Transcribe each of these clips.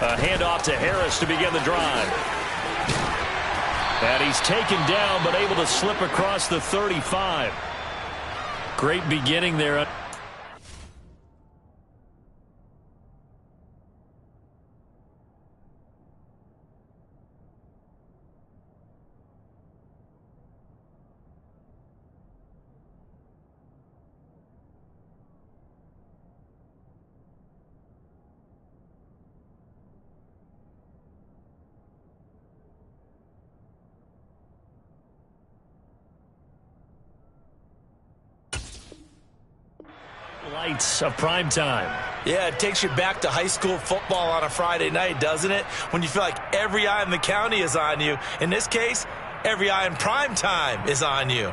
A handoff to Harris to begin the drive. And he's taken down, but able to slip across the 35. Great beginning there. Lights of prime time. Yeah, it takes you back to high school football on a Friday night, doesn't it? When you feel like every eye in the county is on you. In this case, every eye in prime time is on you.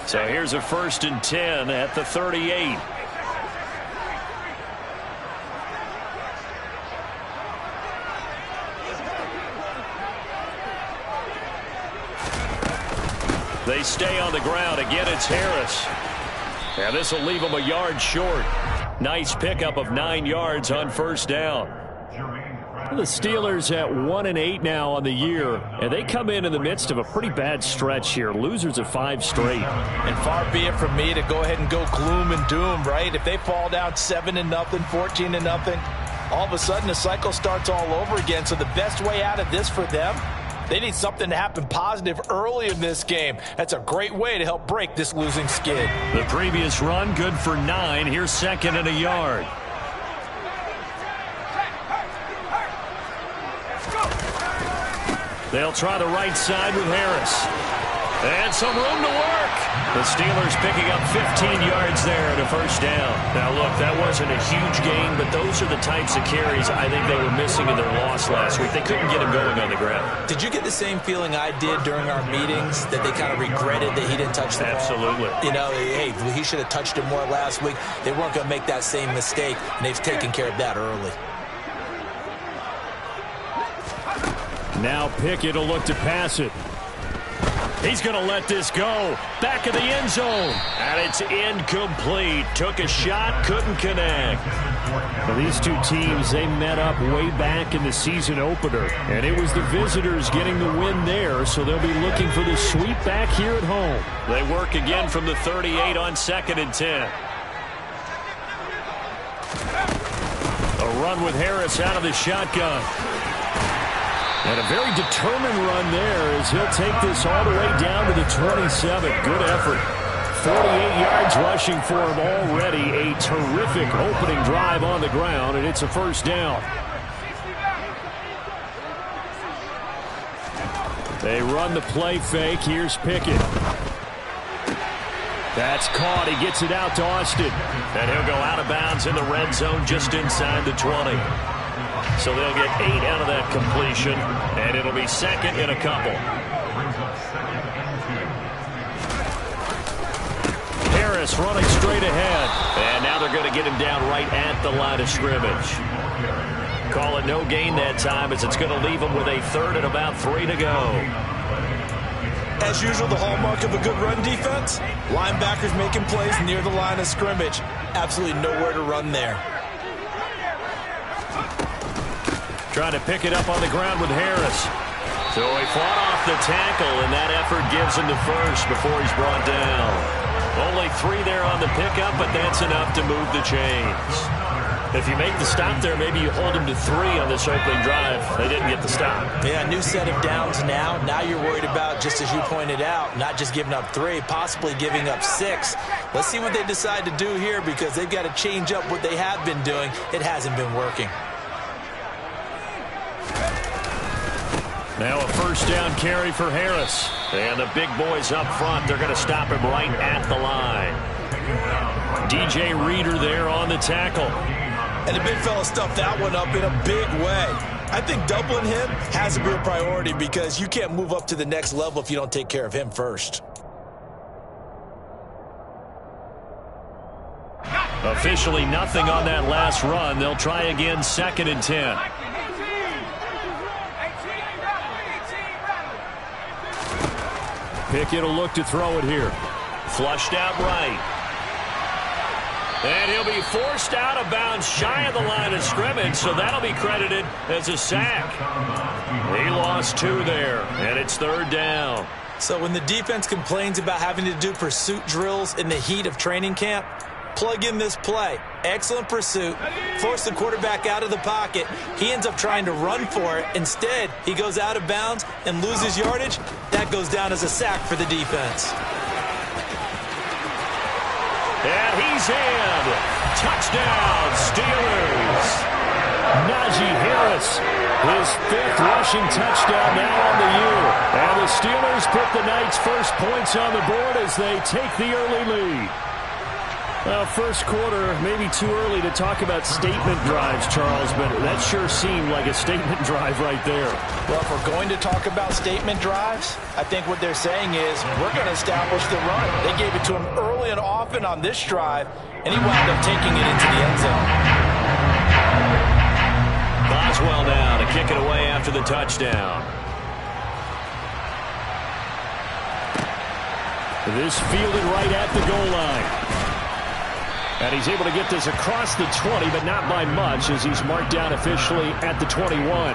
So here's a 1st and 10 at the 38. They stay on the ground. Again, it's Harris. And this will leave them a yard short. Nice pickup of 9 yards on 1st down. The Steelers at 1-8 now on the year, and they come in the midst of a pretty bad stretch here. Losers of 5 straight. And far be it from me to go ahead and go gloom and doom, right? If they fall down 7-0, 14-0, all of a sudden the cycle starts all over again. So the best way out of this for them, they need something to happen positive early in this game. That's a great way to help break this losing skid. The previous run good for 9. Here's 2nd and a yard. They'll try the right side with Harris. And some room to work. The Steelers picking up 15 yards there at a 1st down. Now, look, that wasn't a huge gain, but those are the types of carries I think they were missing in their loss last week. They couldn't get him going on the ground. Did you get the same feeling I did during our meetings, that they kind of regretted that he didn't touch the ball? Absolutely. You know, hey, he should have touched it more last week. They weren't going to make that same mistake, and they've taken care of that early. Now Pickett will look to pass it. He's going to let this go. Back of the end zone. And it's incomplete. Took a shot, couldn't connect. Well, these two teams, they met up way back in the season opener. And it was the visitors getting the win there, so they'll be looking for the sweep back here at home. They work again from the 38 on 2nd and 10. A run with Harris out of the shotgun. And a very determined run there as he'll take this all the way down to the 27. Good effort. 48 yards rushing for him already. A terrific opening drive on the ground, and it's a 1st down. They run the play fake. Here's Pickett. That's caught. He gets it out to Austin. And he'll go out of bounds in the red zone just inside the 20. So they'll get 8 out of that completion, and it'll be 2nd and a couple. Harris running straight ahead, and now they're going to get him down right at the line of scrimmage. Call it no gain that time, as it's going to leave him with a 3rd and about 3 to go. As usual, the hallmark of a good run defense, linebackers making plays near the line of scrimmage. Absolutely nowhere to run there. Trying to pick it up on the ground with Harris. So he fought off the tackle, and that effort gives him the 1st before he's brought down. Only 3 there on the pickup, but that's enough to move the chains. If you make the stop there, maybe you hold him to 3 on this opening drive. They didn't get the stop. Yeah, new set of downs now. Now you're worried about, just as you pointed out, not just giving up 3, possibly giving up 6. Let's see what they decide to do here, because they've got to change up what they have been doing. It hasn't been working. Now a 1st down carry for Harris. And the big boys up front, they're going to stop him right at the line. DJ Reader there on the tackle. And the big fella stuffed that one up in a big way. I think doubling him has to be a priority, because you can't move up to the next level if you don't take care of him first. Officially nothing on that last run. They'll try again, 2nd and 10. Pickett will look to throw it here. Flushed out right. And he'll be forced out of bounds shy of the line of scrimmage, so that'll be credited as a sack. He lost 2 there, and it's 3rd down. So when the defense complains about having to do pursuit drills in the heat of training camp, plug in this play. Excellent pursuit. Force the quarterback out of the pocket. He ends up trying to run for it. Instead, he goes out of bounds and loses yardage. That goes down as a sack for the defense. And he's in. Touchdown, Steelers. Najee Harris, his 5th rushing touchdown now on the year. And the Steelers put the night's first points on the board as they take the early lead. Well, first quarter, maybe too early to talk about statement drives, Charles, but that sure seemed like a statement drive right there. Well, if we're going to talk about statement drives, I think what they're saying is we're going to establish the run. They gave it to him early and often on this drive, and he wound up taking it into the end zone. Boswell now to kick it away after the touchdown. This fielded right at the goal line. And he's able to get this across the 20, but not by much as he's marked down officially at the 21.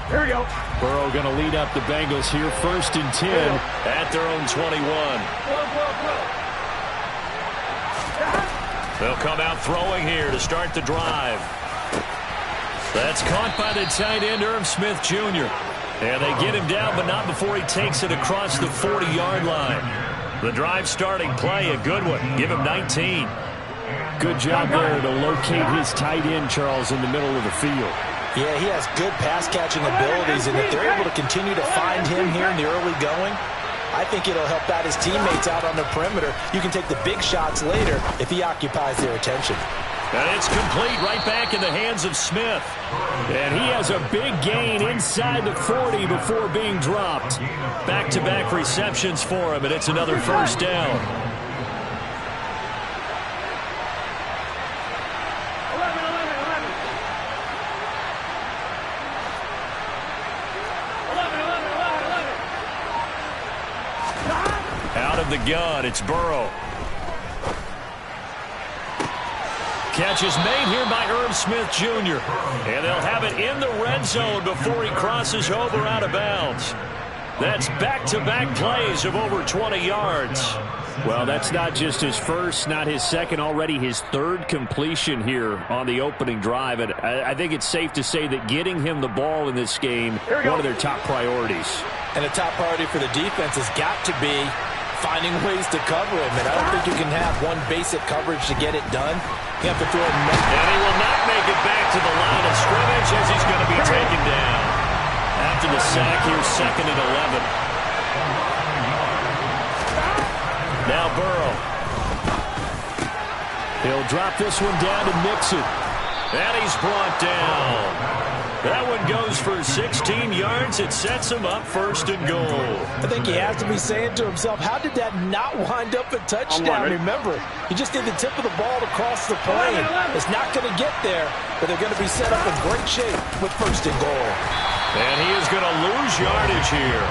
Here we go. Burrow going to lead up the Bengals here, 1st and 10 at their own 21. They'll come out throwing here to start the drive. That's caught by the tight end, Smith Jr. And they get him down, but not before he takes it across the 40-yard line. The drive starting play, a good one. Give him 19. Good job there to locate his tight end, Charles, in the middle of the field. Yeah, he has good pass-catching abilities, and if they're able to continue to find him here in the early going, I think it'll help out his teammates out on the perimeter. You can take the big shots later if he occupies their attention. And it's complete right back in the hands of Smith. And he has a big gain inside the 40 before being dropped. Back-to-back receptions for him, and it's another 1st down. Out of the gun, it's Burrow. Catch is made here by Smith Jr. And they'll have it in the red zone before he crosses over out of bounds. That's back-to-back plays of over 20 yards. Well, that's not just his first, not his second, already his 3rd completion here on the opening drive. And I think it's safe to say that getting him the ball in this game, one of their top priorities. And a top priority for the defense has got to be finding ways to cover him. And I don't think you can have one basic coverage to get it done. You have to throw him. And he will not make it back to the line of scrimmage as he's going to be taken down. After the sack here, 2nd and 11. Now Burrow. He'll drop this one down to Mixon. And he's brought down. That one goes for 16 yards. It sets him up 1st and goal. I think he has to be saying to himself, how did that not wind up a touchdown? Remember, he just did the tip of the ball to cross the plane. It's not going to get there, but they're going to be set up in great shape with 1st and goal. And he is going to lose yardage here.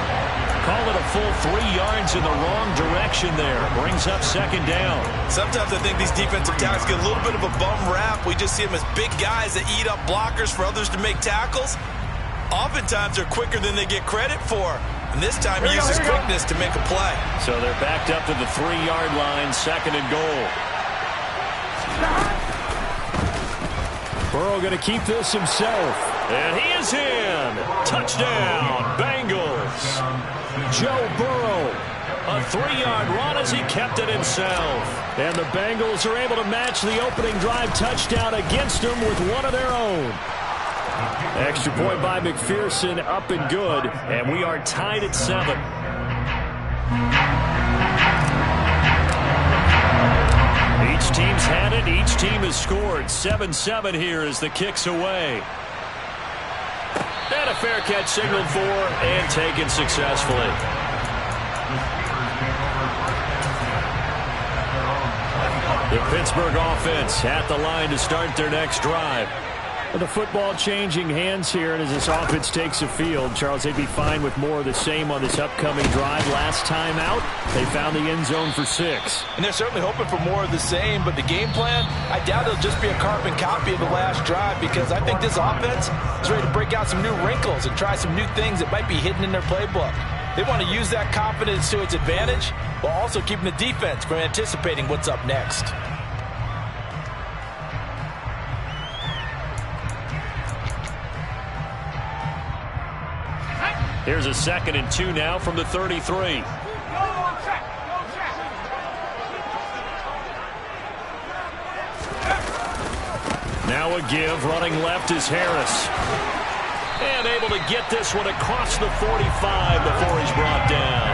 Call it a full 3 yards in the wrong direction there. Brings up 2nd down. Sometimes I think these defensive tackles get a little bit of a bum rap. We just see them as big guys that eat up blockers for others to make tackles. Oftentimes they're quicker than they get credit for. And this time he uses quickness to make a play. So they're backed up to the 3-yard line, 2nd and goal. Burrow going to keep this himself. And he is in. Touchdown, Bengals. Joe Burrow, a 3-yard run as he kept it himself. And the Bengals are able to match the opening drive touchdown against them with one of their own. Extra point by McPherson, up and good. And we are tied at 7. Each team's had it. Each team has scored. 7-7 here as the kick's away. And a fair catch signaled for and taken successfully. The Pittsburgh offense at the line to start their next drive. The football changing hands here, and as this offense takes the field, Charles, they'd be fine with more of the same on this upcoming drive. Last time out, they found the end zone for 6. And they're certainly hoping for more of the same, but the game plan, I doubt it'll just be a carbon copy of the last drive, because I think this offense is ready to break out some new wrinkles and try some new things that might be hidden in their playbook. They want to use that confidence to its advantage while also keeping the defense from anticipating what's up next. Here's a 2nd and 2 now from the 33. Now a give, running left is Harris. And able to get this one across the 45 before he's brought down.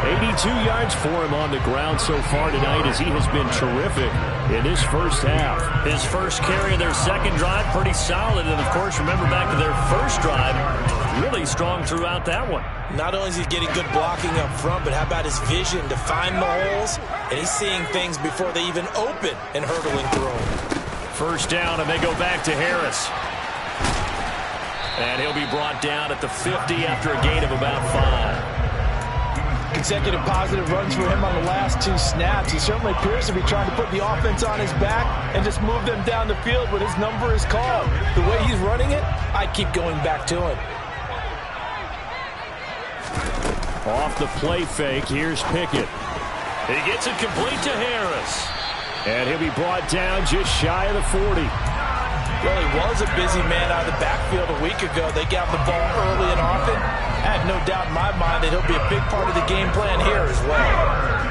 82 yards for him on the ground so far tonight, as he has been terrific in this first half. His first carry of their second drive, pretty solid. And, of course, remember back to their first drive, really strong throughout that one. Not only is he getting good blocking up front, but how about his vision to find the holes? And he's seeing things before they even open and hurdling through them. First down, and they go back to Harris. And he'll be brought down at the 50 after a gain of about 5. Consecutive positive runs for him on the last 2 snaps. He certainly appears to be trying to put the offense on his back and just move them down the field when his number is called. The way he's running it, I keep going back to him. Off the play fake, here's Pickett. He gets it complete to Harris. And he'll be brought down just shy of the 40. Well, he was a busy man out of the backfield a week ago. They got the ball early and often. I have no doubt in my mind that he'll be a big part of the game plan here as well.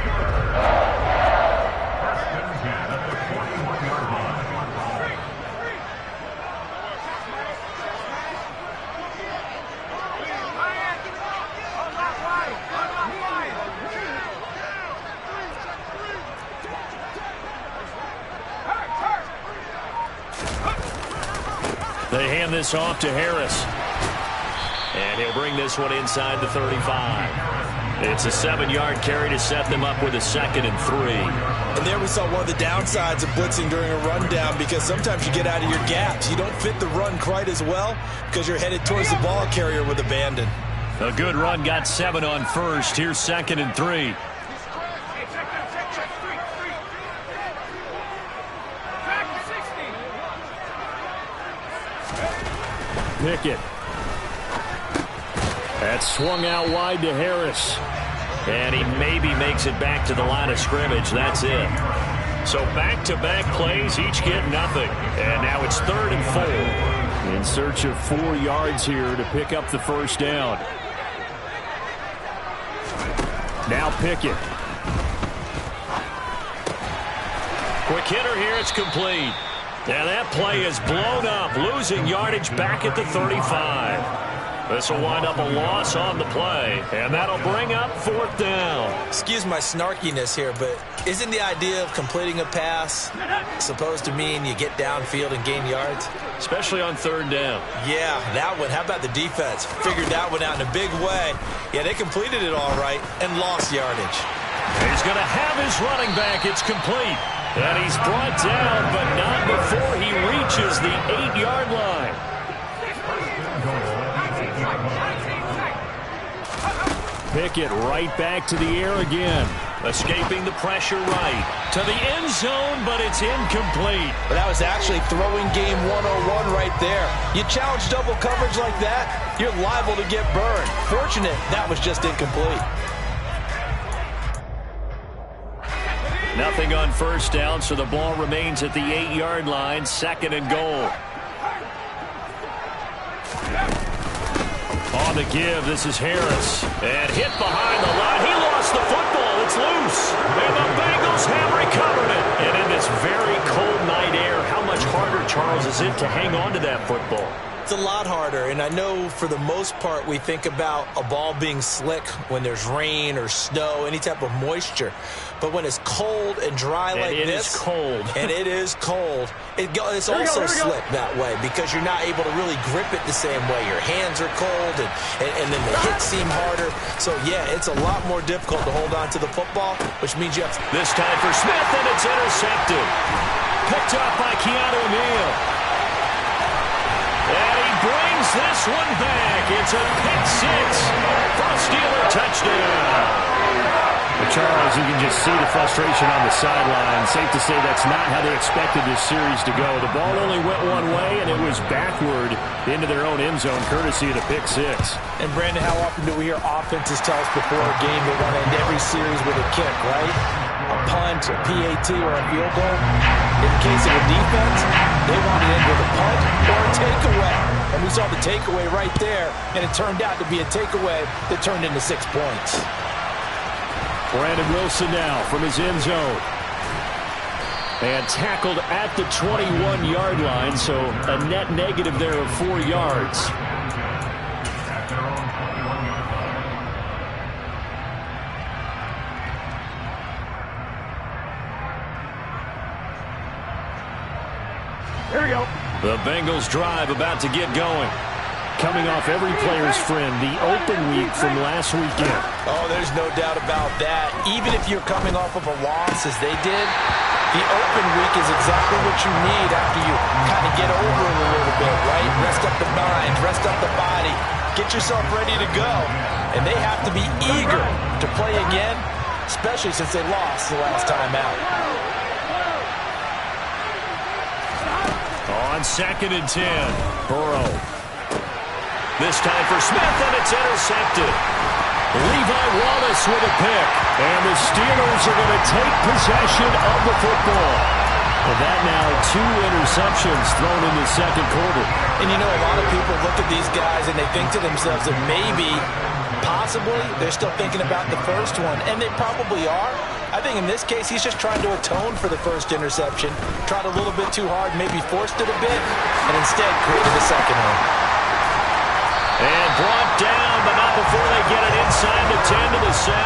They hand this off to Harris. And he'll bring this one inside the 35. It's a 7-yard carry to set them up with a 2nd and 3. And there we saw one of the downsides of blitzing during a rundown, because sometimes you get out of your gaps. You don't fit the run quite as well because you're headed towards the ball carrier with abandon. A good run, got 7 on first. Here's 2nd and 3. Pickett. That swung out wide to Harris. And he maybe makes it back to the line of scrimmage. That's it. So back-to-back plays, each get nothing. And now it's 3rd and 4. In search of 4 yards here to pick up the first down. Now Pickett. Quick hitter here, it's complete. And that play is blown up, losing yardage back at the 35. This will wind up a loss on the play, and that'll bring up 4th down. Excuse my snarkiness here, but isn't the idea of completing a pass supposed to mean you get downfield and gain yards? Especially on 3rd down. Yeah, that one. How about the defense? Figured that one out in a big way. Yeah, they completed it all right and lost yardage. He's going to have his running back. It's complete. And he's brought down, but not before he reaches the 8-yard line. Pickett right back to the air again. Escaping the pressure right. To the end zone, but it's incomplete. But that was actually throwing game 101 right there. You challenge double coverage like that, you're liable to get burned. Fortunate that was just incomplete. Nothing on first down, so the ball remains at the 8-yard line. 2nd and goal. On the give, this is Harris. And hit behind the line. He lost the football. It's loose. And the Bengals have recovered it. And in this very cold night air, how much harder, Charles, is it to hang on to that football? It's a lot harder, and I know for the most part we think about a ball being slick when there's rain or snow, any type of moisture. But when it's cold and dry like this, it is cold. And it is cold, it's also slick that way because you're not able to really grip it the same way. Your hands are cold, and then the hits seem harder. So, yeah, it's a lot more difficult to hold on to the football, which means you have to... This time for Smith, and it's intercepted. Picked up by Keanu Neal. And he brings this one back. It's a pick six for a Steeler touchdown. Charles, you can just see the frustration on the sideline. Safe to say that's not how they expected this series to go. The ball only went one way, and it was backward into their own end zone, courtesy of the pick six. And, Brandon, how often do we hear offenses tell us before a game they want to end every series with a kick, right? A punt, a PAT, or a field goal. In the case of a defense, they want to end with a punt or a takeaway. And we saw the takeaway right there, and it turned out to be a takeaway that turned into 6 points. Brandon Wilson now from his end zone. And tackled at the 21-yard line, so a net negative there of 4 yards. Here we go. The Bengals drive about to get going. Coming off every player's friend, the open week from last weekend. Oh, there's no doubt about that. Even if you're coming off of a loss as they did, the open week is exactly what you need after you kind of get over it a little bit, right? Rest up the mind, rest up the body, get yourself ready to go. And they have to be eager to play again, especially since they lost the last time out. On 2nd and 10, Burrow. This time for Smith, and it's intercepted. Levi Wallace with a pick. And the Steelers are going to take possession of the football. Well, that now 2 interceptions thrown in the second quarter. And, you know, a lot of people look at these guys and they think to themselves that maybe, possibly, they're still thinking about the first one. And they probably are. I think in this case, he's just trying to atone for the first interception. Tried a little bit too hard, maybe forced it a bit, and instead created a second one. And brought down, but not before they get it inside the 10 to the 7.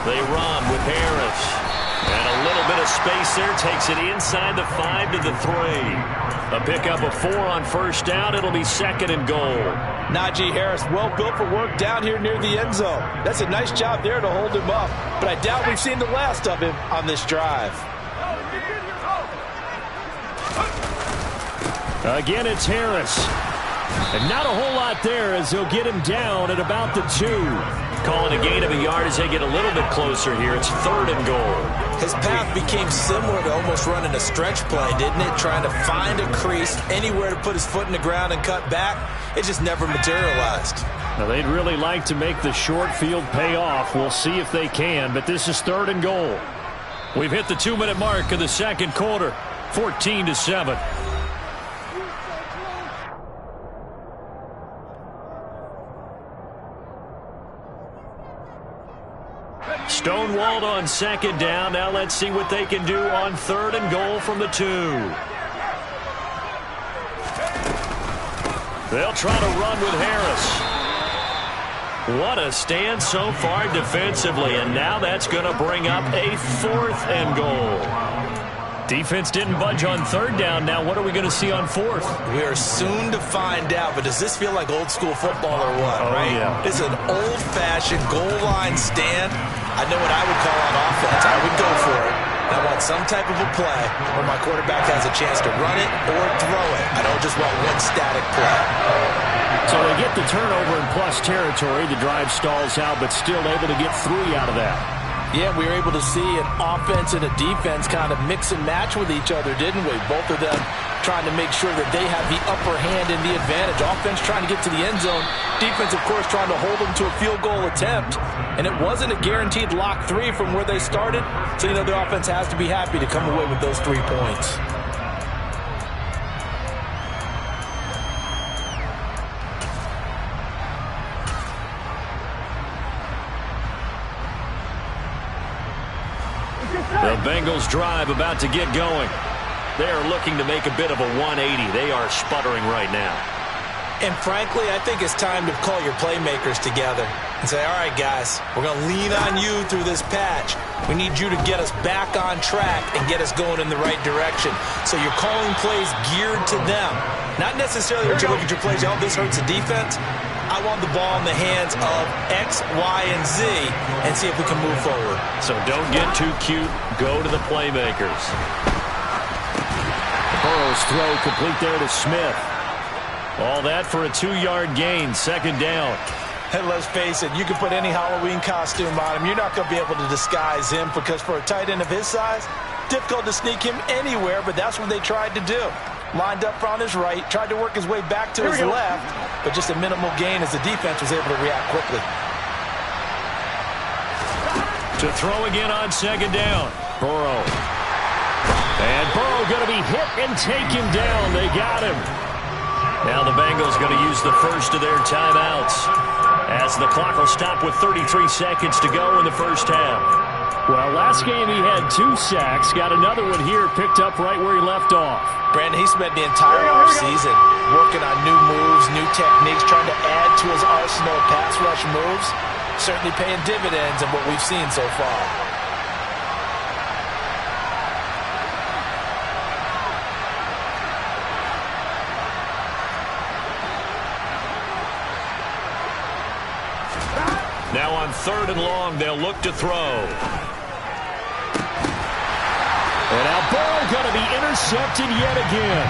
They run with Harris. And a little bit of space there takes it inside the 5 to the 3. A pickup of 4 on first down. It'll be 2nd and goal. Najee Harris, well built for work down here near the end zone. That's a nice job there to hold him up. But I doubt we've seen the last of him on this drive. Again, it's Harris. And not a whole lot there as they'll get him down at about the 2. Calling a gain of a yard as they get a little bit closer here. It's 3rd and goal. His path became similar to almost running a stretch play, didn't it? Trying to find a crease, anywhere to put his foot in the ground and cut back. It just never materialized. Now, they'd really like to make the short field pay off. We'll see if they can, but this is 3rd and goal. We've hit the 2-minute mark of the second quarter. 14-7. Stonewalled on 2nd down. Now let's see what they can do on 3rd and goal from the 2. They'll try to run with Harris. What a stand so far defensively, and now that's going to bring up a 4th and goal. Defense didn't budge on 3rd down. Now what are we going to see on 4th? We are soon to find out, but does this feel like old school football or what, right? Yeah. It's an old-fashioned goal line stand. I know what I would call on offense. I would go for it. I want some type of a play where my quarterback has a chance to run it or throw it. I don't just want one static play. So they get the turnover in plus territory. The drive stalls out, but still able to get 3 out of that. Yeah, we were able to see an offense and a defense kind of mix and match with each other, didn't we? Both of them trying to make sure that they have the upper hand and the advantage. Offense trying to get to the end zone. Defense, of course, trying to hold them to a field goal attempt. And it wasn't a guaranteed lock 3 from where they started. So, you know, the offense has to be happy to come away with those 3 points. The Bengals drive about to get going. They are looking to make a bit of a 180. They are sputtering right now. And frankly, I think it's time to call your playmakers together and say, all right, guys, we're going to lean on you through this patch. We need you to get us back on track and get us going in the right direction. So you're calling plays geared to them. Not necessarily that you look at your plays, oh, this hurts the defense. I want the ball in the hands of X, Y, and Z and see if we can move forward. So don't get too cute. Go to the playmakers. Burrow's throw complete there to Smith. All that for a 2-yard gain, second down. And let's face it, you can put any Halloween costume on him. You're not going to be able to disguise him because for a tight end of his size, difficult to sneak him anywhere, but that's what they tried to do. Lined up on his right, tried to work his way back to his left, but just a minimal gain as the defense was able to react quickly. To throw again on second down, Burrow. And Burrow going to be hit and taken down. They got him. Now the Bengals going to use the first of their timeouts as the clock will stop with 33 seconds to go in the first half. Well, last game he had 2 sacks. Got another one here picked up right where he left off. Brandon, he spent the entire offseason working on new moves, new techniques, trying to add to his arsenal of pass rush moves. Certainly paying dividends in what we've seen so far. Now on 3rd and long, they'll look to throw. And now Burrow going to be intercepted yet again.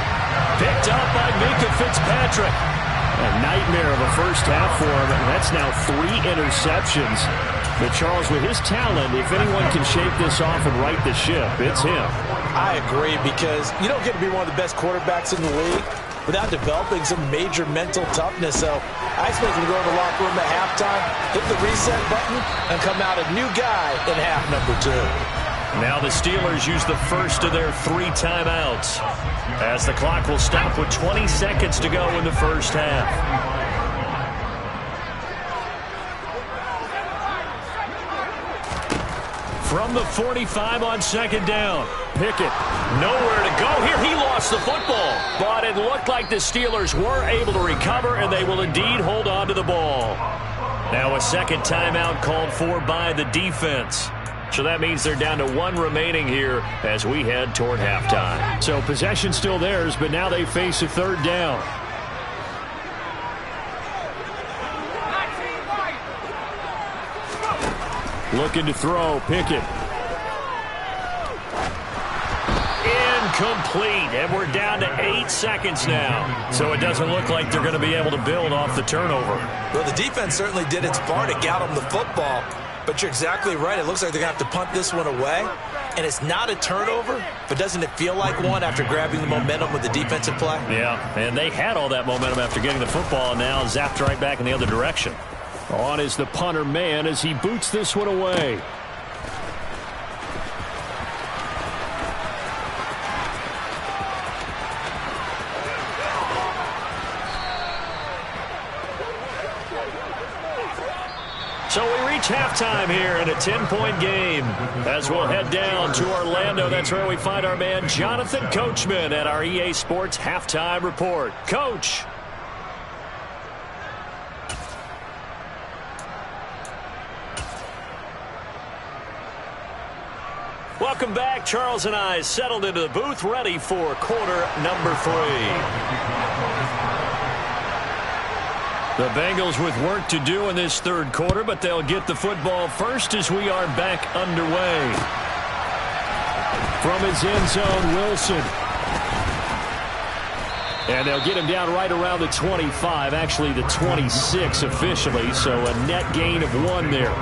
Picked up by Minka Fitzpatrick. A nightmare of a first half for him, and that's now 3 interceptions. But Charles, with his talent, if anyone can shake this off and right the ship, it's him. I agree, because you don't get to be one of the best quarterbacks in the league without developing some major mental toughness. So I expect him to go to the locker room at halftime, hit the reset button, and come out a new guy in half number 2. Now the Steelers use the first of their 3 timeouts as the clock will stop with 20 seconds to go in the first half. From the 45 on second down, Pickett nowhere to go here. He lost the football, but it looked like the Steelers were able to recover, and they will indeed hold on to the ball. Now a second timeout called for by the defense. So that means they're down to 1 remaining here as we head toward halftime. So possession still theirs, but now they face a 3rd down. Looking to throw, Pickett. Incomplete, and we're down to 8 seconds now. So it doesn't look like they're going to be able to build off the turnover. Well, the defense certainly did its part to get them the football. But you're exactly right. It looks like they're going to have to punt this one away. And it's not a turnover, but doesn't it feel like one after grabbing the momentum with the defensive play? Yeah, and they had all that momentum after getting the football, and now zapped right back in the other direction. On is the punter man as he boots this one away. So we reach halftime here in a 10-point game as we'll head down to Orlando. That's where we find our man Jonathan Coachman at our EA Sports Halftime Report. Coach. Welcome back. Charles and I settled into the booth, ready for quarter number 3. The Bengals with work to do in this 3rd quarter, but they'll get the football first as we are back underway. From his end zone, Wilson. And they'll get him down right around the 25, actually the 26 officially, so a net gain of 1 there.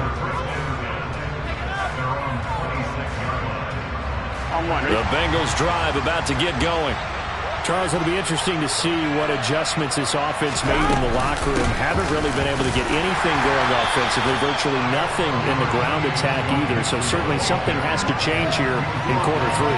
The Bengals drive about to get going. Charles, it'll be interesting to see what adjustments this offense made in the locker room. Haven't really been able to get anything going offensively, virtually nothing in the ground attack either. So certainly something has to change here in quarter 3.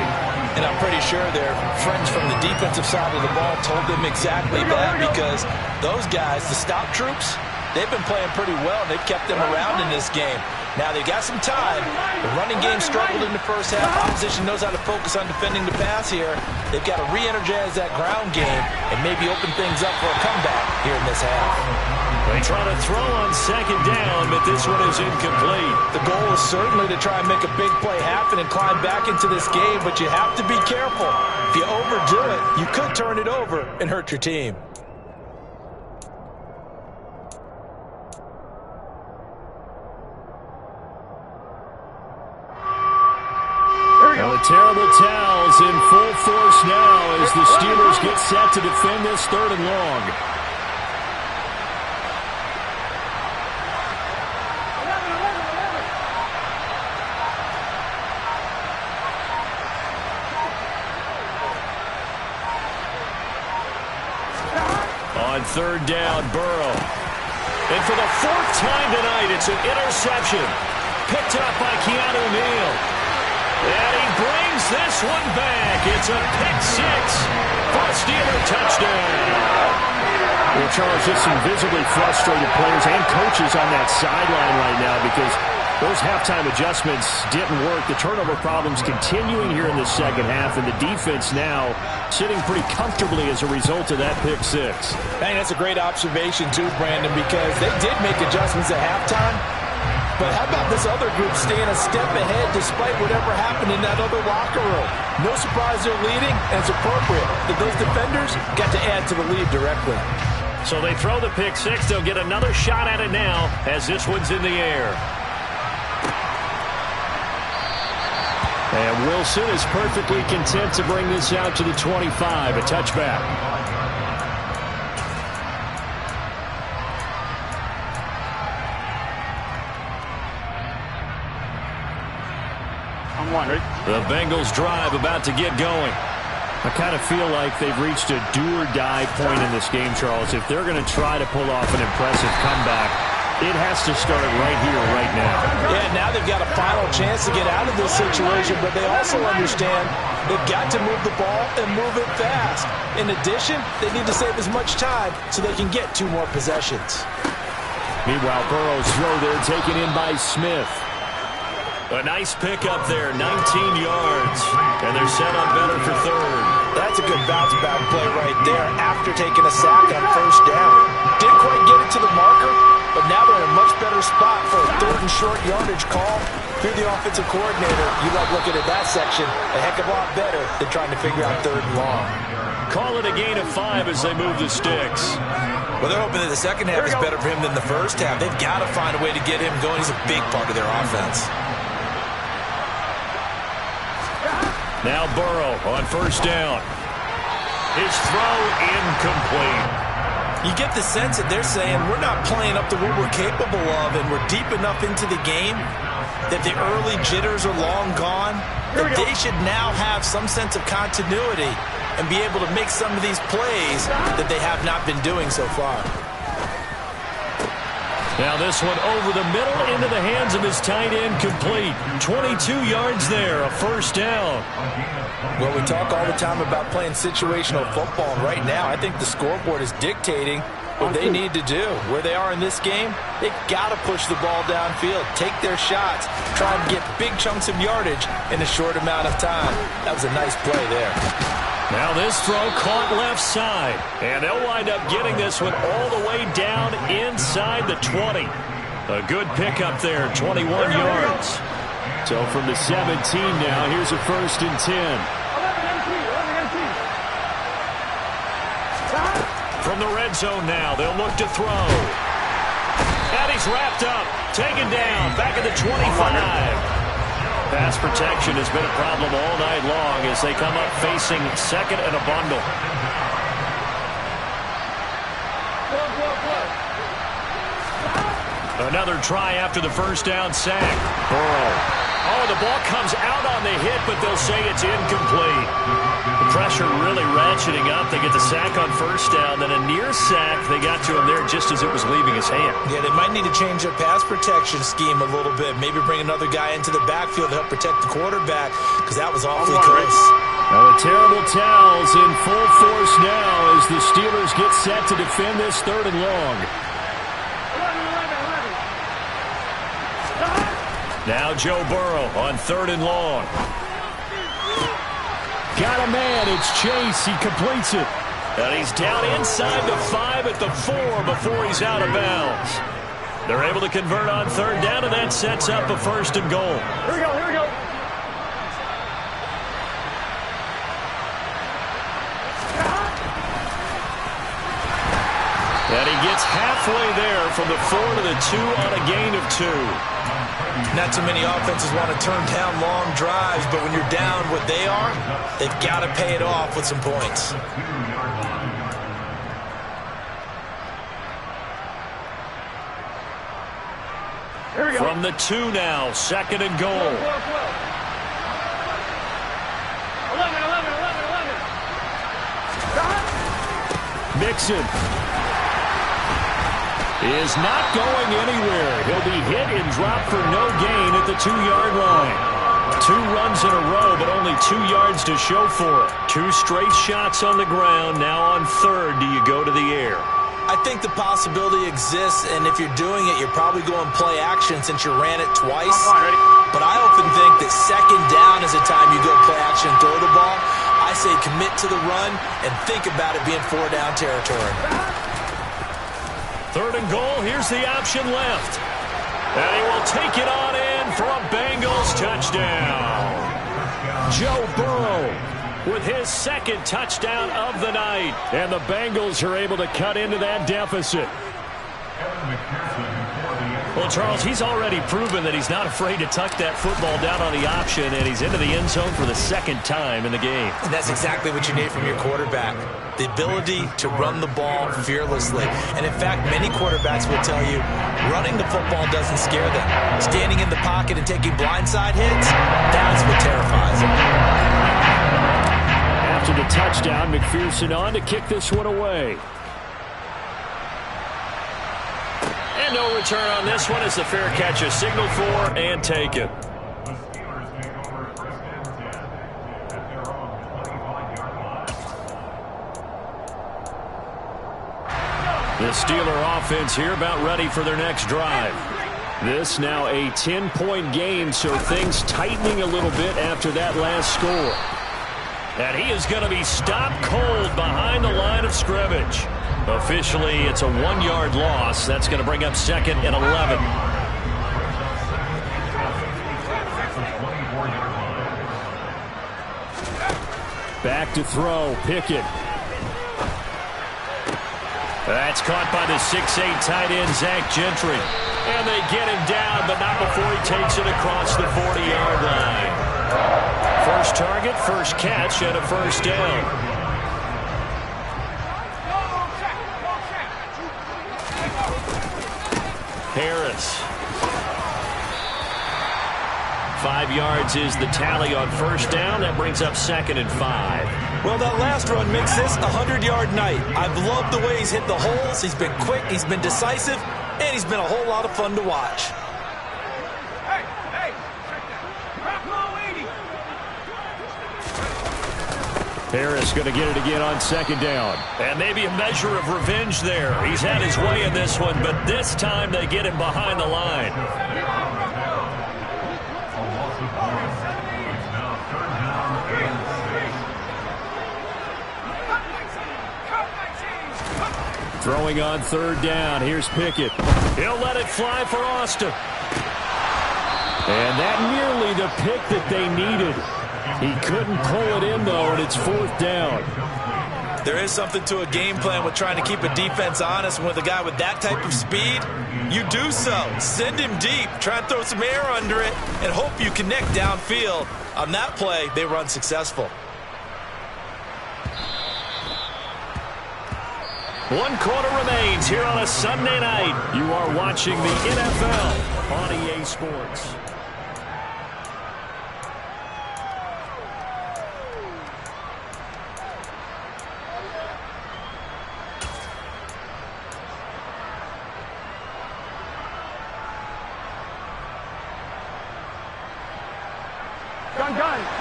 And I'm pretty sure their friends from the defensive side of the ball told them exactly that, because those guys, the stop troops, they've been playing pretty well. They've kept them around in this game. Now, they've got some time. The running game struggled in the first half. Opposition knows how to focus on defending the pass here. They've got to re-energize that ground game and maybe open things up for a comeback here in this half. They try to throw on second down, but this one is incomplete. The goal is certainly to try and make a big play happen and climb back into this game, but you have to be careful. If you overdo it, you could turn it over and hurt your team. Well, the terrible towels in full force now as the Steelers get set to defend this 3rd and long. On 3rd down, Burrow. And for the 4th time tonight, it's an interception. Picked up by Keanu Neal. And he brings this one back. It's a pick-6 for a Steeler touchdown. Well, Charles, just some visibly frustrated players and coaches on that sideline right now because those halftime adjustments didn't work. The turnover problems continuing here in the second half, and the defense now sitting pretty comfortably as a result of that pick-6. Hey, that's a great observation, too, Brandon, because they did make adjustments at halftime. But how about this other group staying a step ahead despite whatever happened in that other locker room? No surprise they're leading, and it's appropriate that those defenders got to add to the lead directly. So they throw the pick-6. They'll get another shot at it now as this one's in the air. And Wilson is perfectly content to bring this out to the 25, a touchback. The Bengals drive about to get going. I kind of feel like they've reached a do-or-die point in this game, Charles. If they're going to try to pull off an impressive comeback, it has to start right here, right now. Yeah, now they've got a final chance to get out of this situation, but they also understand they've got to move the ball and move it fast. In addition, they need to save as much time so they can get 2 more possessions. Meanwhile, Burrow's throw there taken in by Smith. A nice pick up there, 19 yards. And they're set up better for 3rd. That's a good bounce-back play right there after taking a sack on 1st down. Didn't quite get it to the marker, but now they're in a much better spot for a 3rd and short yardage call. If you're the offensive coordinator, you like looking at that section a heck of a lot better than trying to figure out 3rd and long. Call it a gain of 5 as they move the sticks. Well, they're hoping that the second half is better for him than the first half. They've got to find a way to get him going. He's a big part of their offense. Now Burrow on 1st down. His throw incomplete. You get the sense that they're saying we're not playing up to what we're capable of, and we're deep enough into the game that the early jitters are long gone, that they should now have some sense of continuity and be able to make some of these plays that they have not been doing so far. Now this one over the middle into the hands of his tight end, complete. 22 yards there, a 1st down. Well, we talk all the time about playing situational football, and right now I think the scoreboard is dictating what they need to do. Where they are in this game, they've got to push the ball downfield, take their shots, try and get big chunks of yardage in a short amount of time. That was a nice play there. Now this throw caught left side, and they'll wind up getting this one all the way down inside the 20. A good pickup there, 21 yards. So from the 17 now, here's a 1st and 10. From the red zone now, they'll look to throw. And he's wrapped up, taken down, back at the 25. Pass protection has been a problem all night long as they come up facing 2nd and a bundle. Another try after the 1st down sack. Burrow. Oh, the ball comes out on the hit, but they'll say it's incomplete. The pressure really ratcheting up. They get the sack on 1st down, then a near sack. They got to him there just as it was leaving his hand. Yeah, they might need to change their pass protection scheme a little bit. Maybe bring another guy into the backfield to help protect the quarterback, because that was awfully close. Well, the terrible towels in full force now as the Steelers get set to defend this 3rd and long. Now Joe Burrow on 3rd and long. Got a man. It's Chase. He completes it. And he's down inside the 5 at the 4 before he's out of bounds. They're able to convert on 3rd down, and that sets up a 1st and goal. Here we go, here we go. And he gets halfway there from the 4 to the 2 on a gain of 2. Not too many offenses want to turn down long drives, but when you're down what they are, they've got to pay it off with some points. Here we go. From the 2 now, 2nd and goal. 11. Mixon is not going anywhere. He'll be hit and dropped for no gain at the 2-yard line. 2 runs in a row, but only 2 yards to show for it. 2 straight shots on the ground. Now on 3rd, do you go to the air? I think the possibility exists, and if you're doing it, you're probably going play action since you ran it twice. But I often think that 2nd down is the time you go play action and throw the ball. I say commit to the run and think about it being 4-down territory. 3rd and goal. Here's the option left. And he will take it on in for a Bengals touchdown. Joe Burrow with his 2nd touchdown of the night. And the Bengals are able to cut into that deficit. Well, Charles, he's already proven that he's not afraid to tuck that football down on the option, and he's into the end zone for the 2nd time in the game. And that's exactly what you need from your quarterback. The ability to run the ball fearlessly. And in fact, many quarterbacks will tell you running the football doesn't scare them. Standing in the pocket and taking blindside hits, that's what terrifies them. After the touchdown, McPherson on to kick this one away. And no return on this one as the fair catch is signaled for and taken. The Steeler offense here about ready for their next drive. This now a 10-point game, so things tightening a little bit after that last score. And he is going to be stopped cold behind the line of scrimmage. Officially, it's a 1-yard loss. That's going to bring up 2nd and 11. Back to throw. Pickett. That's caught by the 6'8 tight end, Zach Gentry. And they get him down, but not before he takes it across the 40-yard line. First target, first catch, and a 1st down. Harris. 5 yards is the tally on 1st down. That brings up 2nd and 5. Well, that last run makes this a 100-yard night. I've loved the way he's hit the holes. He's been quick, he's been decisive, and he's been a whole lot of fun to watch. Harris going to get it again on 2nd down. And maybe a measure of revenge there. He's had his way in this one, but this time they get him behind the line. Throwing on 3rd down. Here's Pickett. He'll let it fly for Austin. And that nearly the pick that they needed. He couldn't pull it in, though, and it's 4th down. There is something to a game plan with trying to keep a defense honest. And with a guy with that type of speed, you do so. Send him deep. Try and throw some air under it and hope you connect downfield. On that play, they were unsuccessful. 1 quarter remains here on a Sunday night. You are watching the NFL on EA Sports.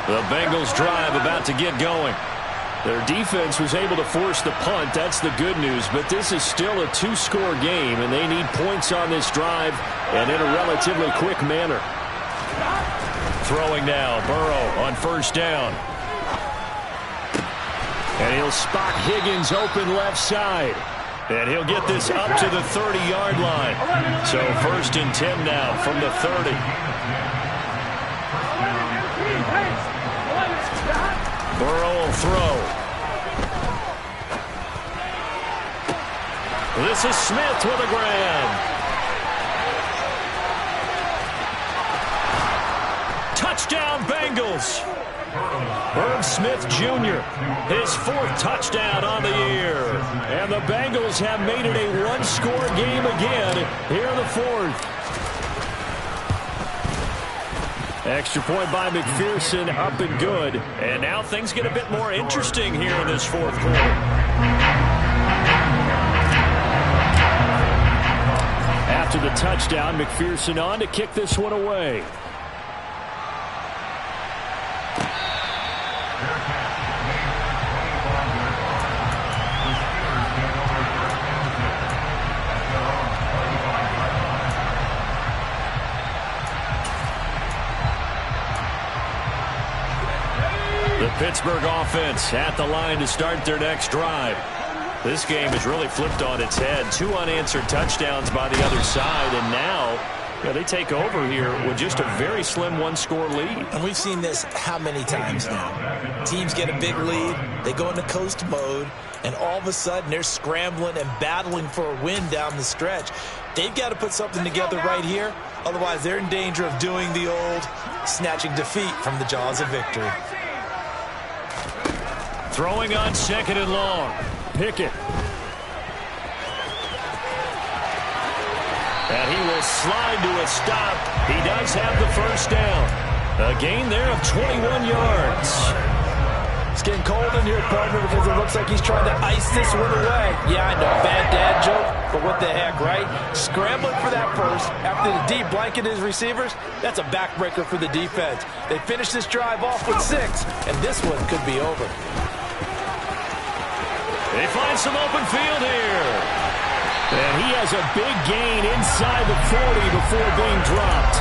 The Bengals drive about to get going. Their defense was able to force the punt. That's the good news. But this is still a 2-score game, and they need points on this drive and in a relatively quick manner. Throwing now, Burrow on first down. And he'll spot Higgins open left side. And he'll get this up to the 30-yard line. So 1st and 10 now from the 30. Burrow will throw. This is Smith with a grab. Touchdown, Bengals. Herb Smith Jr., his 4th touchdown on the year. And the Bengals have made it a one-score game again here in the 4th. Extra point by McPherson, up and good. And now things get a bit more interesting here in this 4th quarter. After the touchdown, McPherson on to kick this one away. The Pittsburgh offense at the line to start their next drive. This game has really flipped on its head. 2 unanswered touchdowns by the other side, and now they take over here with just a very slim one-score lead. And we've seen this how many times now? Teams get a big lead, they go into coast mode, and all of a sudden they're scrambling and battling for a win down the stretch. They've got to put something together right here, otherwise they're in danger of doing the old snatching defeat from the jaws of victory. Throwing on 2nd and long. Pickett. And he will slide to a stop. He does have the first down. A gain there of 21 yards. It's getting cold in here, partner, because it looks like he's trying to ice this one away. Yeah, I know, bad dad joke, but what the heck, right? Scrambling for that first after the deep blanket his receivers, that's a backbreaker for the defense. They finished this drive off with 6, and this one could be over. They find some open field here. And he has a big gain inside the 40 before being dropped.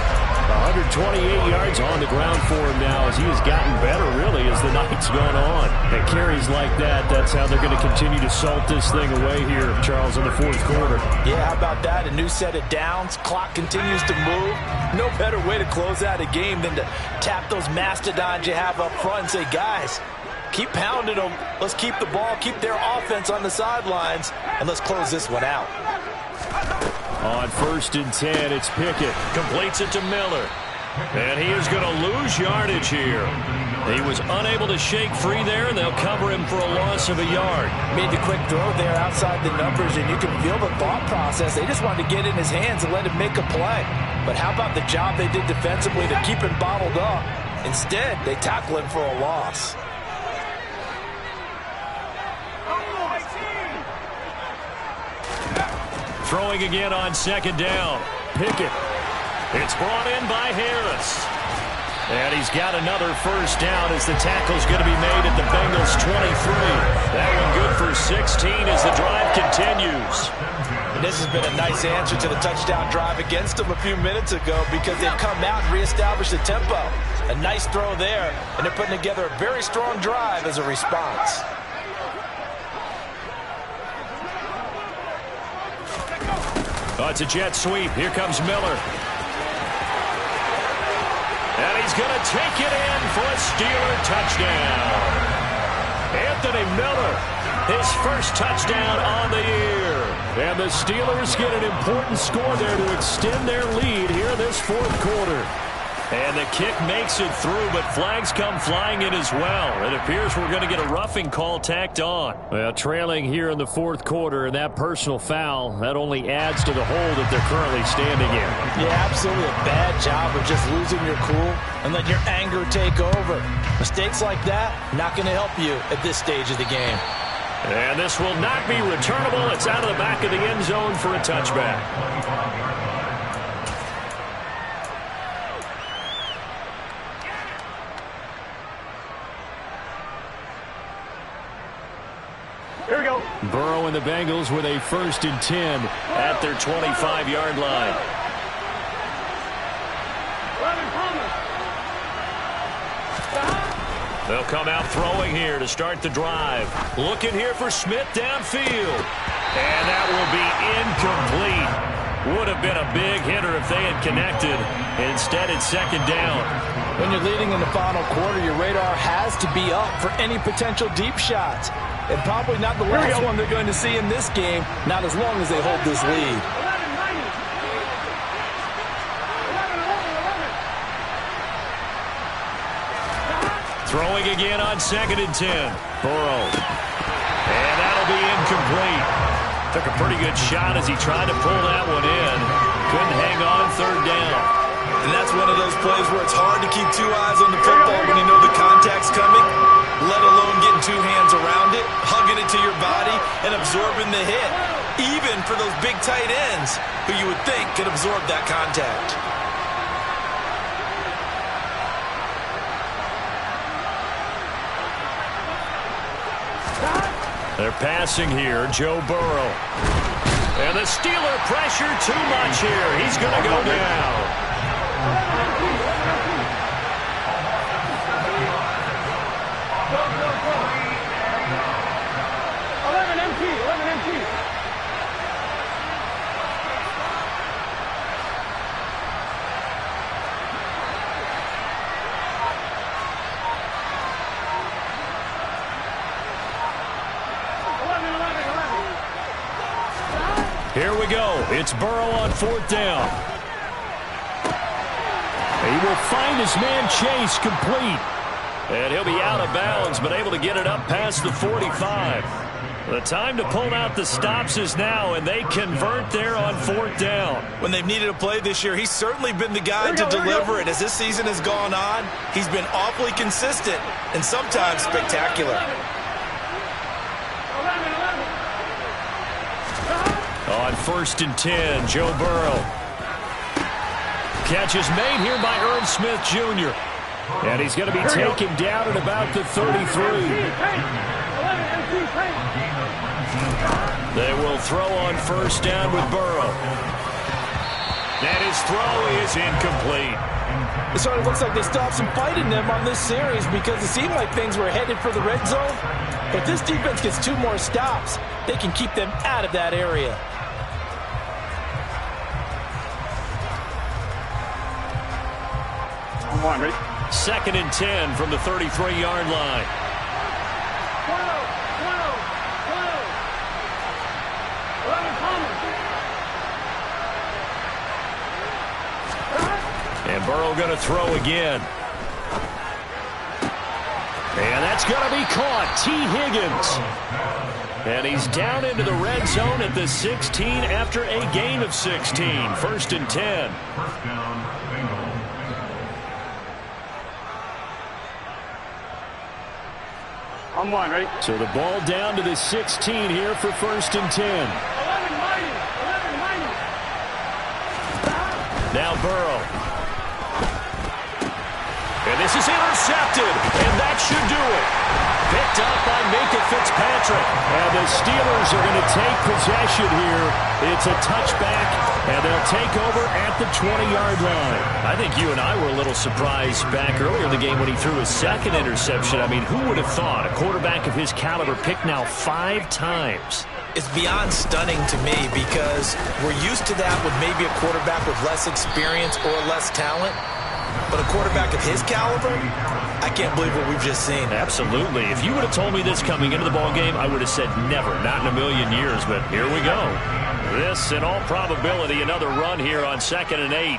128 yards on the ground for him now as he has gotten better, really, as the night's gone on. And carries like that, that's how they're going to continue to salt this thing away here, Charles, in the 4th quarter. Yeah, how about that? A new set of downs. Clock continues to move. No better way to close out a game than to tap those mastodons you have up front and say, guys, keep pounding them. Let's keep the ball, keep their offense on the sidelines, and let's close this one out. On 1st and 10, it's Pickett. Completes it to Miller. And he is going to lose yardage here. He was unable to shake free there, and they'll cover him for a loss of a yard. Made the quick throw there outside the numbers, and you can feel the thought process. They just wanted to get in his hands and let him make a play. But how about the job they did defensively to keep him bottled up? Instead, they tackle him for a loss. Throwing again on 2nd down. Pickett. It's brought in by Harris. And he's got another first down as the tackle's going to be made at the Bengals 23. That one good for 16 as the drive continues. And this has been a nice answer to the touchdown drive against them a few minutes ago because they've come out and reestablished the tempo. A nice throw there, and they're putting together a very strong drive as a response. Oh, it's a jet sweep. Here comes Miller. And he's going to take it in for a Steeler touchdown. Anthony Miller, his first touchdown on the year. And the Steelers get an important score there to extend their lead here in this 4th quarter. And the kick makes it through, but flags come flying in as well. It appears we're going to get a roughing call tacked on. Well, trailing here in the 4th quarter, and that personal foul, that only adds to the hole that they're currently standing in. Yeah, absolutely a bad job of just losing your cool and letting your anger take over. Mistakes like that, not going to help you at this stage of the game. And this will not be returnable. It's out of the back of the end zone for a touchback. Here we go. Burrow and the Bengals with a 1st and 10 at their 25-yard line. They'll come out throwing here to start the drive. Looking here for Smith downfield. And that will be incomplete. Would have been a big hitter if they had connected. Instead, it's second down. When you're leading in the final quarter, your radar has to be up for any potential deep shots. And probably not the last one they're going to see in this game, not as long as they hold this lead. Throwing again on 2nd and 10. Burrow. And that'll be incomplete. Took a pretty good shot as he tried to pull that one in. Couldn't hang on 3rd down. And that's one of those plays where it's hard to keep 2 eyes on the football when you know the contact's coming, let alone getting 2 hands around it, hugging it to your body, and absorbing the hit. Even for those big tight ends who you would think could absorb that contact. They're passing here, Joe Burrow. And the Steeler pressure too much here. He's going to go down. Here we go. It's Burrow on 4th down. He will find his man Chase complete. And he'll be out of bounds, but able to get it up past the 45. The time to pull out the stops is now, and they convert there on 4th down. When they've needed a play this year, he's certainly been the guy to deliver it. As this season has gone on, he's been awfully consistent and sometimes spectacular. On 1st and 10, Joe Burrow. Catch is made here by Irv Smith Jr. And he's going to be taken down at about the 33. They will throw on 1st down with Burrow. And his throw is incomplete. It sort of looks like they stopped some fight in them on this series because it seemed like things were headed for the red zone. If this defense gets 2 more stops, they can keep them out of that area. Come on, Rick. 2nd and 10 from the 33-yard line. And Burrow going to throw again. And that's going to be caught. T. Higgins. And he's down into the red zone at the 16 after a gain of 16. 1st and 10. On 1, ready? So the ball down to the 16 here for 1st and 10. Now Burrow. And this is intercepted, and that should do it. Picked up by Minka Fitzpatrick. And the Steelers are going to take possession here. It's a touchback, and they'll take over at the 20-yard line. I think you and I were a little surprised back earlier in the game when he threw his 2nd interception. I mean, who would have thought a quarterback of his caliber picked now 5 times? It's beyond stunning to me because we're used to that with maybe a quarterback with less experience or less talent. But a quarterback of his caliber, I can't believe what we've just seen. Absolutely. If you would have told me this coming into the ball game, I would have said never, not in a million years. But here we go. This, in all probability, another run here on 2nd and 8.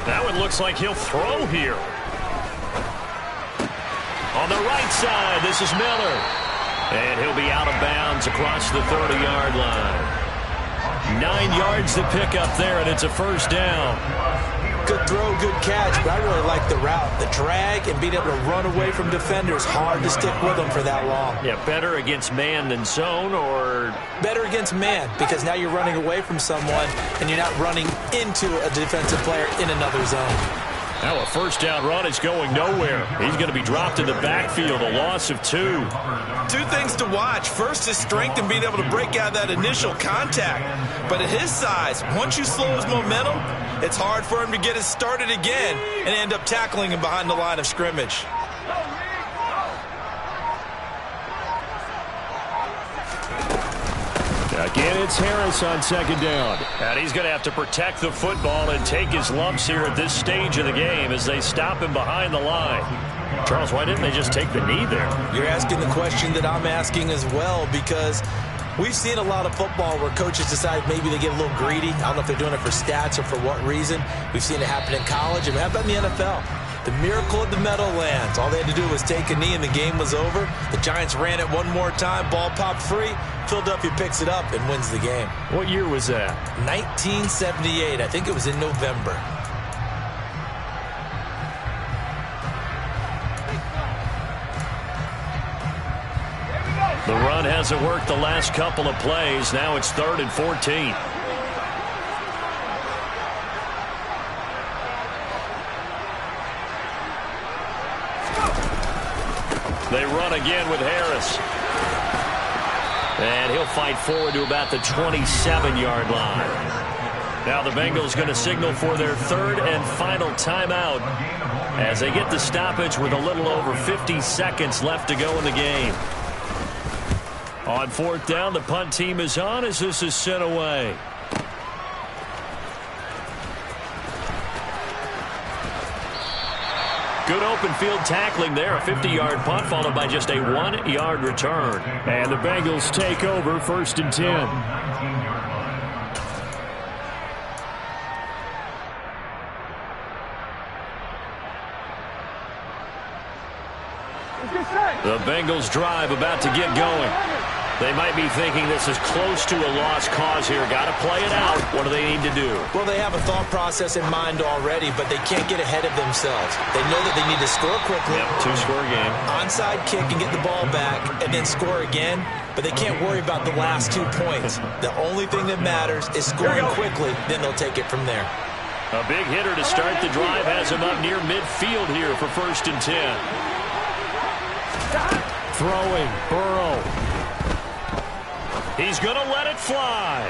That one looks like he'll throw here. On the right side, this is Miller. And he'll be out of bounds across the 30-yard line. 9 yards to pick up there, and it's a 1st down. Good throw, good catch, but I really like the route. The drag and being able to run away from defenders, hard to stick with them for that long. Yeah, better against man than zone, or? Better against man, because now you're running away from someone, and you're not running into a defensive player in another zone. Now a first down run is going nowhere. He's going to be dropped in the backfield, a loss of 2. 2 things to watch. First, his strength in being able to break out that initial contact. But at his size, once you slow his momentum, it's hard for him to get it started again and end up tackling him behind the line of scrimmage. Again, it's Harris on second down. And he's going to have to protect the football and take his lumps here at this stage of the game as they stop him behind the line. Charles, why didn't they just take the knee there? You're asking the question that I'm asking as well, because we've seen a lot of football where coaches decide maybe they get a little greedy. I don't know if they're doing it for stats or for what reason. We've seen it happen in college, and how about in the NFL? The miracle of the Meadowlands. All they had to do was take a knee and the game was over. The Giants ran it one more time. Ball popped free. Philadelphia picks it up and wins the game. What year was that? 1978. I think it was in November. The run hasn't worked the last couple of plays. Now it's 3rd and 14. They run again with Harris. And he'll fight forward to about the 27-yard line. Now the Bengals going to signal for their 3rd and final timeout as they get the stoppage with a little over 50 seconds left to go in the game. On 4th down, the punt team is on as this is sent away. Good open field tackling there. A 50-yard punt followed by just a 1-yard return. And the Bengals take over 1st and 10. The Bengals drive about to get going. They might be thinking this is close to a lost cause here. Got to play it out. What do they need to do? Well, they have a thought process in mind already, but they can't get ahead of themselves. They know that they need to score quickly. Yep, 2-score game. Onside kick and get the ball back and then score again, but they can't worry about the last 2 points. The only thing that matters is scoring quickly, then they'll take it from there. A big hitter to start the drive has him up near midfield here for 1st and 10. Throwing, Burrow. He's going to let it fly.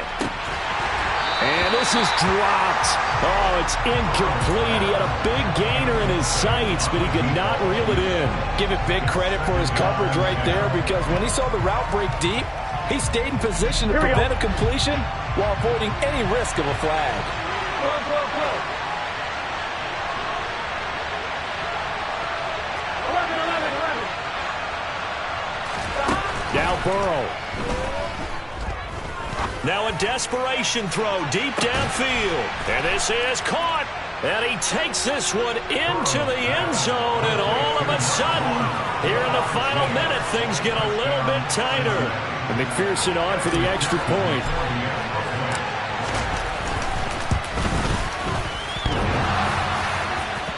And this is dropped. Oh, it's incomplete. He had a big gainer in his sights, but he could not reel it in. Give it big credit for his coverage right there, because when he saw the route break deep, he stayed in position to prevent a completion while avoiding any risk of a flag. Now Burrow. Now a desperation throw deep downfield. And this is caught. And he takes this one into the end zone. And all of a sudden, here in the final minute, things get a little bit tighter. And McPherson on for the extra point.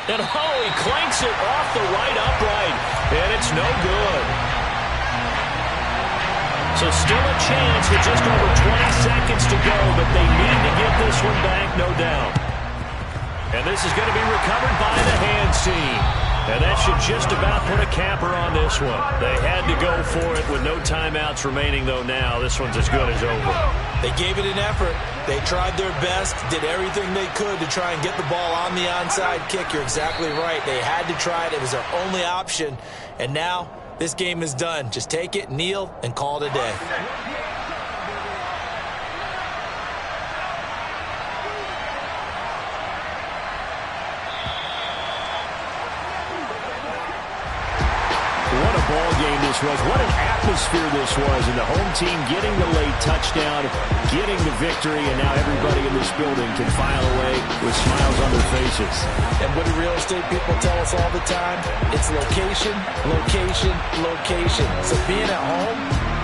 And he clanks it off the right upright. And it's no good. So still a chance with just over 20 seconds to go, but they need to get this one back, no doubt. And this is going to be recovered by the hands team. And that should just about put a capper on this one. They had to go for it with no timeouts remaining, though now this one's as good as over. They gave it an effort. They tried their best, did everything they could to try and get the ball on the onside kick. You're exactly right. They had to try it. It was their only option. And now this game is done. Just take it, kneel, and call it a day. What a ball game this was. What an atmosphere this was. And the home team getting the late touchdown, getting the victory, and now everybody in this building can file away with smiles on their faces. And what do real estate people tell us all the time? It's location, location, location. So being at home,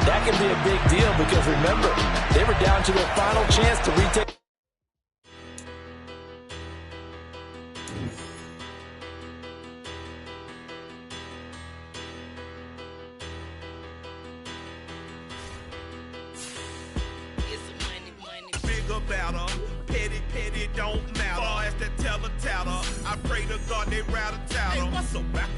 that can be a big deal because remember, they were down to their final chance to retake. Petty, don't matter. Far as that teller tatter, I pray to God they rattle tattle. Hey, what's a back